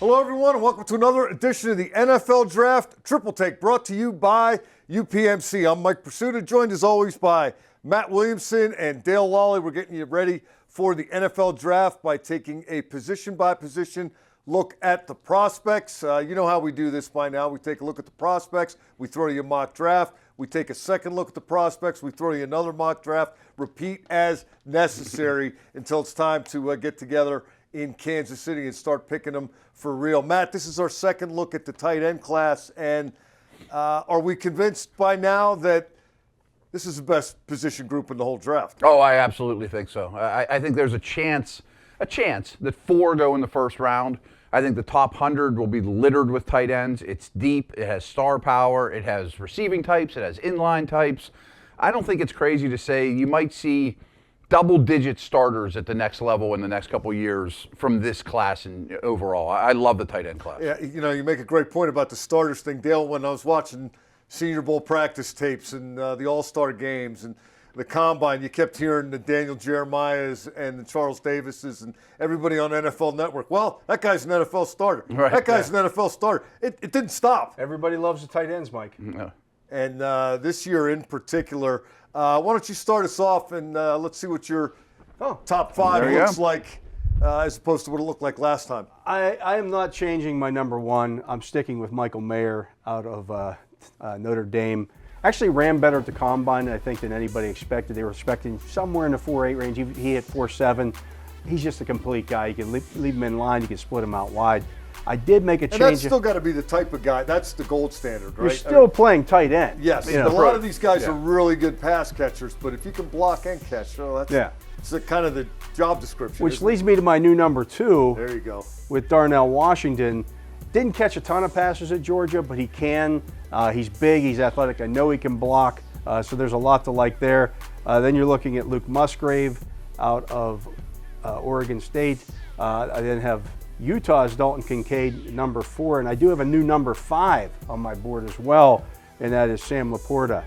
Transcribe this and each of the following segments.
Hello, everyone, and welcome to another edition of the NFL Draft Triple Take, brought to you by UPMC. I'm Mike Prisuta, joined as always by Matt Williamson and Dale Lolley. We're getting you ready for the NFL Draft by taking a position-by-position look at the prospects. You know how we do this by now. We take a look at the prospects. We throw you a mock draft. We take a second look at the prospects. We throw you another mock draft. Repeat as necessary until it's time to get together in Kansas City and start picking them for real. Matt, this is our second look at the tight end class, and are we convinced by now that this is the best position group in the whole draft? Oh, I absolutely think so. I think there's a chance that 4 go in the first round. I think the top 100 will be littered with tight ends. It's deep. It has star power. It has receiving types. It has inline types. I don't think it's crazy to say you might see double-digit starters at the next level in the next couple of years from this class and overall. I love the tight end class. Yeah, you know, you make a great point about the starters thing, Dale. When I was watching Senior Bowl practice tapes and the All-Star games and the Combine, you kept hearing the Daniel Jeremiahs and the Charles Davises and everybody on NFL Network. Well, that guy's an NFL starter. Right. That guy's an NFL starter. It didn't stop. Everybody loves the tight ends, Mike. No. And this year in particular, why don't you start us off and let's see what your top 5 looks like as opposed to what it looked like last time. I am not changing my number 1. I'm sticking with Michael Mayer out of Notre Dame. Actually ran better at the Combine, I think, than anybody expected. They were expecting somewhere in the 4.8 range. He hit 4.7. He's just a complete guy. You can leave him in line. You can split him out wide. I did make a change. And that's still got to be the type of guy. That's the gold standard, right? You're still playing tight end. Yes. A lot of these guys are really good pass catchers, but if you can block and catch, that's kind of the job description. Which leads me to my new number 2. There you go. With Darnell Washington. Didn't catch a ton of passes at Georgia, but he can. He's big, he's athletic. I know he can block, so there's a lot to like there. Then you're looking at Luke Musgrave out of Oregon State. I then have Utah's Dalton Kincaid, number 4, and I do have a new number 5 on my board as well, and that is Sam Laporta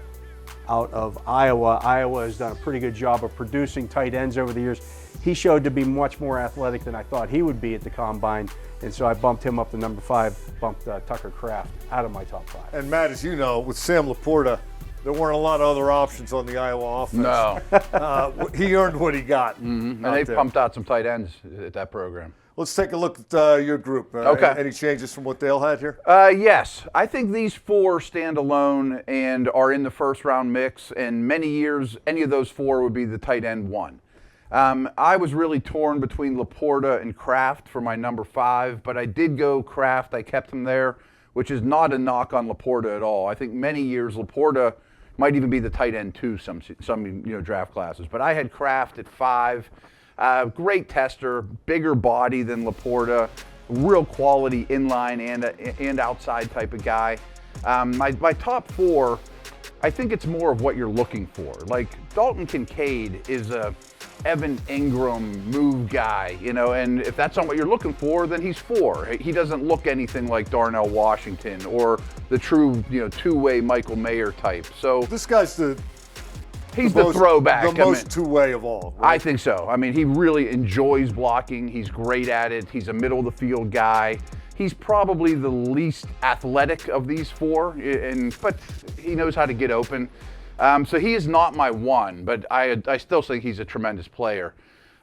out of Iowa. Iowa has done a pretty good job of producing tight ends over the years. He showed to be much more athletic than I thought he would be at the Combine, and so I bumped him up to number 5, bumped Tucker Kraft out of my top 5. And Matt, as you know, with Sam Laporta, there weren't a lot of other options on the Iowa offense. No. He earned what he got. Mm-hmm. And they've pumped out some tight ends at that program. Let's take a look at your group. Okay. Any changes from what Dale had here? Yes. I think these 4 stand alone and are in the first round mix. And many years, any of those 4 would be the tight end 1. I was really torn between Laporta and Kraft for my number 5, but I did go Kraft. I kept him there, which is not a knock on Laporta at all. I think many years Laporta might even be the tight end 2 some draft classes. But I had Kraft at 5. Great tester, bigger body than Laporta, real quality inline and outside type of guy. My top 4, I think it's more of what you're looking for. Like Dalton Kincaid is a Evan Ingram move guy, and if that's not what you're looking for, then he's 4. He doesn't look anything like Darnell Washington or the true, two-way Michael Mayer type. So this guy's he's the throwback. The most two-way of all. Right? I think so. I mean, he really enjoys blocking. He's great at it. He's a middle-of-the-field guy. He's probably the least athletic of these 4, but he knows how to get open. So he is not my 1, but I still think he's a tremendous player.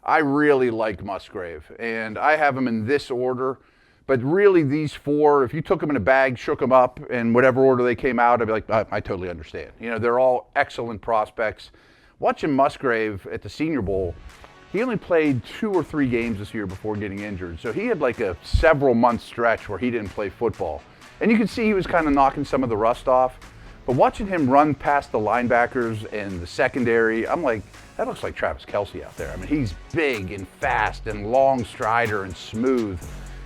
I really like Musgrave, and I have him in this order. But really, these 4, if you took them in a bag, shook them up, in whatever order they came out, I'd be like, I totally understand. They're all excellent prospects. Watching Musgrave at the Senior Bowl, he only played 2 or 3 games this year before getting injured. So he had like a several-month stretch where he didn't play football. And you could see he was kind of knocking some of the rust off. But watching him run past the linebackers and the secondary, I'm like, that looks like Travis Kelce out there. I mean, he's big and fast and long strider and smooth,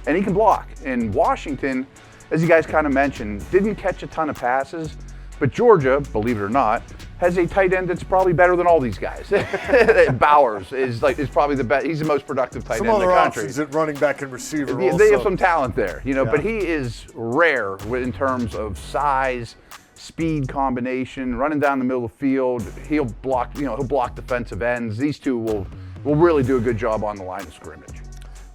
and he can block. And Washington, as you guys kind of mentioned, didn't catch a ton of passes, but Georgia, believe it or not, has a tight end that's probably better than all these guys. Bowers is probably the best. He's the most productive tight end in the country. Some other options at running back and receiver also. They have some talent there, but he is rare in terms of size, speed combination, running down the middle of the field. He'll block defensive ends. These 2 will really do a good job on the line of scrimmage.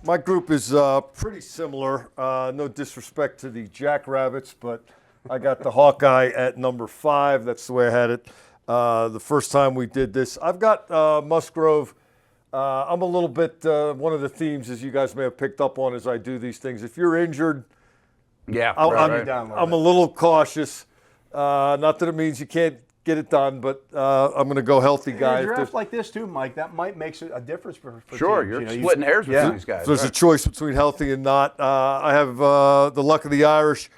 My group is pretty similar. No disrespect to the Jackrabbits, but I got the Hawkeye at number 5. That's the way I had it the first time we did this. I've got Musgrove. I'm a little bit, one of the themes, as you guys may have picked up on as I do these things, if you're injured, I'm a little cautious. Not that it means you can't get it done, but I'm going to go healthy guy. In a draft like this too, Mike, that might make a difference for sure, teams. you're splitting hairs with these guys. If there's a choice between healthy and not. I have the luck of the Irish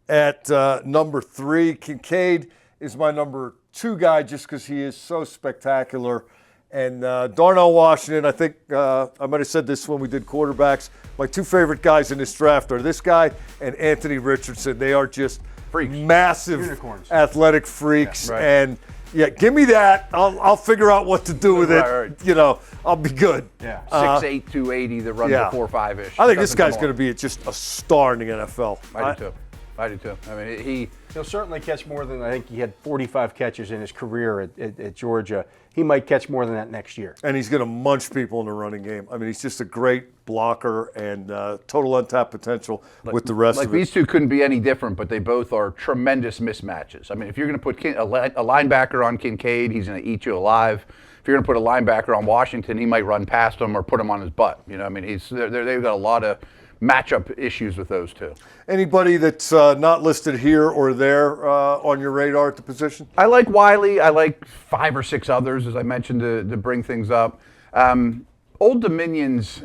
at number 3. Kincaid is my number 2 guy just because he is so spectacular. And Darnell Washington, I think I might have said this when we did quarterbacks. My 2 favorite guys in this draft are this guy and Anthony Richardson. They are just freaks. Massive unicorns, athletic freaks. Yeah, right. And give me that. I'll figure out what to do with it. Right. I'll be good. Yeah. 6'8", 280 that runs a 4.5-ish. I think this guy's going to be just a star in the NFL. I do too. I mean, he'll certainly catch more than, I think he had 45 catches in his career at Georgia. He might catch more than that next year. And he's going to munch people in the running game. I mean, he's just a great blocker and total untapped potential with the rest of it. These two couldn't be any different, but they both are tremendous mismatches. I mean, if you're going to put a linebacker on Kincaid, he's going to eat you alive. If you're going to put a linebacker on Washington, he might run past him or put him on his butt. You know, I mean, they've got a lot of matchup issues with those two. Anybody that's not listed here or there on your radar at the position? I like Wiley. I like 5 or 6 others, as I mentioned, to bring things up. Old Dominion's,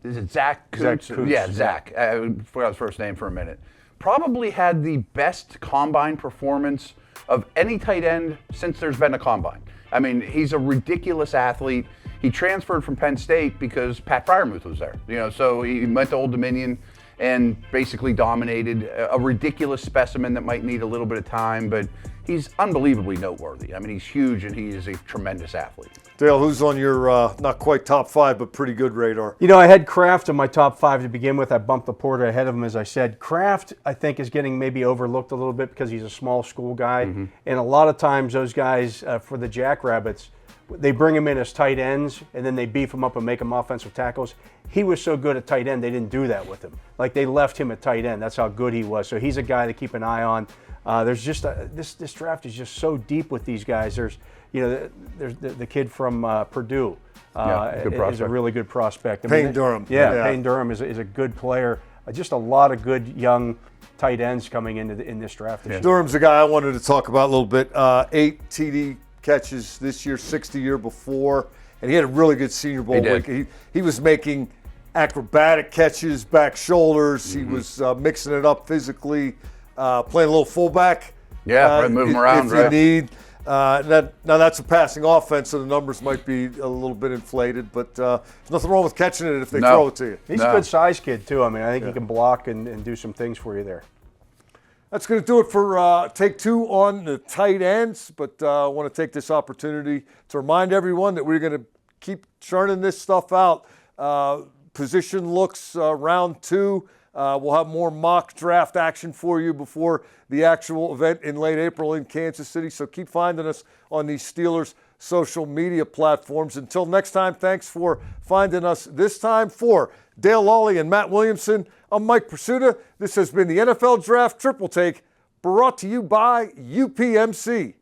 is it Zach Kuntz? Zach Kuntz. Yeah, Zach. I forgot his first name for a minute. Probably had the best combine performance of any tight end since there's been a combine. I mean, he's a ridiculous athlete. He transferred from Penn State because Pat Fryermuth was there. You know, so he went to Old Dominion and basically dominated a ridiculous specimen that might need a little bit of time, but he's unbelievably noteworthy. I mean, he's huge and he is a tremendous athlete. Dale, who's on your not quite top 5, but pretty good radar? You know, I had Kraft in my top 5 to begin with. I bumped Laporta ahead of him, as I said. Kraft, I think, is getting maybe overlooked a little bit because he's a small school guy. Mm-hmm. And a lot of times those guys for the Jackrabbits, they bring him in as tight ends, and then they beef him up and make him offensive tackles. He was so good at tight end, they didn't do that with him. Like, they left him at tight end. That's how good he was. So he's a guy to keep an eye on. There's just this draft is just so deep with these guys. There's the kid from Purdue is a really good prospect. Payne Durham. Yeah, Payne Durham is a good player. Just a lot of good young tight ends coming in this draft. Durham's a guy I wanted to talk about a little bit. 8 TD catches this year, 6 the year before, and he had a really good Senior Bowl week. He was making acrobatic catches, back shoulders. Mm-hmm. He was mixing it up physically, playing a little fullback. Yeah, move him around. If you need. Now that's a passing offense, so the numbers might be a little bit inflated, but there's nothing wrong with catching it if they throw it to you. He's a good size kid too. I mean, I think he can block and do some things for you there. That's going to do it for take 2 on the tight ends, but I want to take this opportunity to remind everyone that we're going to keep churning this stuff out. Position looks round 2. We'll have more mock draft action for you before the actual event in late April in Kansas City, so keep finding us on these Steelers social media platforms. Until next time, thanks for finding us this time. For Dale Lolley and Matt Williamson, I'm Mike Prisuta. This has been the NFL Draft Triple Take, brought to you by UPMC.